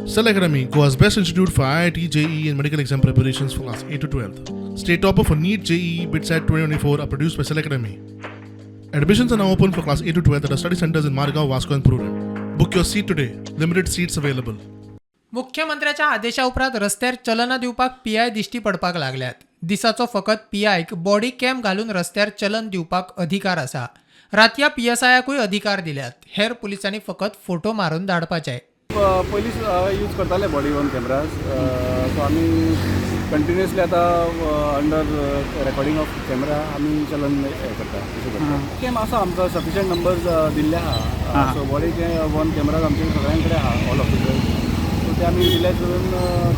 Cell Academy, Goa's best institute for IIT, JEE, and medical exam preparations for class 8 to 12th. State topper for NEET, JEE, BITSAT 2024 are produced by Cell Academy. Admissions are now open for class 8 to 12th at our study centers in Margao, Vasco, and Purudem. Book your seat today. Limited seats available. मुख्यमंत्र्याच्या आदेशा उपरांत रस्त्यार चलनां दिवपाक PI दिश्टी पडपाक लागल्यात. दिसाचो फकत पीआयक body cam घालून रस्त्यार चलन दिवपाक अधिकार आसा. रातया पीएसआयाकूय अधिकार दिल्यात. हेर पुलिसांनी फकत फोटो मारून धाडपाचे. पोलीस यूज करताले बॉडी वॉर्न कॅमेराज. सो आमी कंटिन्युअसली आता अंडर रेकॉर्डिंग ऑफ कॅमेरा आमी चलन हे करता. कॅम आसा आमकां सफिशियंट नंबर्स दिल्ले आहा. सो बॉडी वॉर्न कॅमेराज आमचे सगळ्यां कडेन आहा, ऑल ऑफिसर्स. सो ते आमी रिलायज करून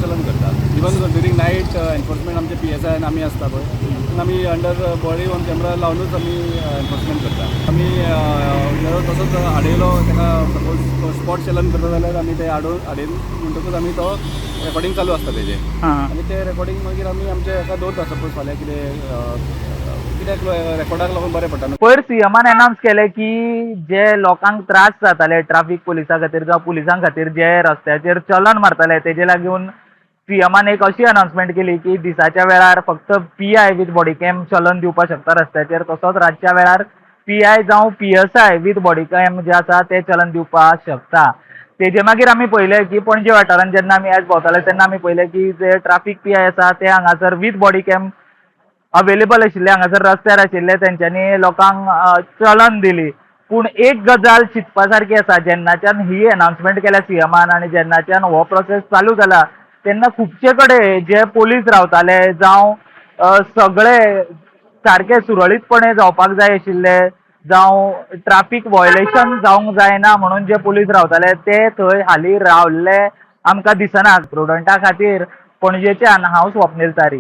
चलन करतात. इवन ड्युरींग नायट एनफोर्समेंट आमचे PSI आमी आसता पळय, तितून आमी अंडर बॉडी वॉर्न कॅमेरा लावनूच आमी एनफोर्समेंट करता. आमी तसोच आडयलो ताका सपोज तो स्पॉट चलन करता जाल्यार आमी ते आडयन म्हणटकूच आमी तो रेकॉर्डिंग चालू आसता तेजें, आनी ते रेकॉर्डिंग मागीर आमी आमचे हाका दवरता. सपोज फाल्यां कित्याक रेकॉर्डाक लागून बरें पडटा. पयर सीएमान अनाउन्स केले की जे लोकांक त्रास जाताले ट्राफीक पुलिसां खातीर जावं पुलिसां खातीर जे रस्त्याचेर चलन मारताले तेजे लागून सीएमान एक अशी अनाउन्समेंट केली की दिसाच्या वेळार फक्त पीआय विथ बॉडी कॅम चलन दिवपाक शकता रस्त्याचेर. तसोच रातच्या वेळार पीआय जावं PSI विथ बॉडी कॅम जे आसा ते चलन दिवपाक शकता. तेजे मागीर आमी पळयलें की पणजे वाठारांत जेन्ना आमी आयज भोंवताले तेन्ना आमी पळयलें की जे ट्राफीक पीआय आसा ते हांगासर विथ बॉडी कॅम अवेलेबल आशिल्ले, हांगासर रस्त्यार आशिल्ले, तेंच्यांनी लोकांक चलन दिली. पूण एक गजाल चिंतपा सारकी आसा, जेन्नाच्यान ही अनाउन्समेंट केल्या सीएमान आनी जेन्नाच्यान हो प्रोसेस चालू जाला तेन्ना खुबशे कडेन जे पोलीस रावताले जावं सगळे सारके सुरळीतपणे जावपाक जाय आशिल्ले जावं ट्राफीक वॉयलेशन जावंक जायना म्हणून जे पुलीस रावताले ते थंय हालीं रावल्ले आमकां दिसना. स्टुडंटा खातीर पणजेच्यान हांव स्वप्नील तारी.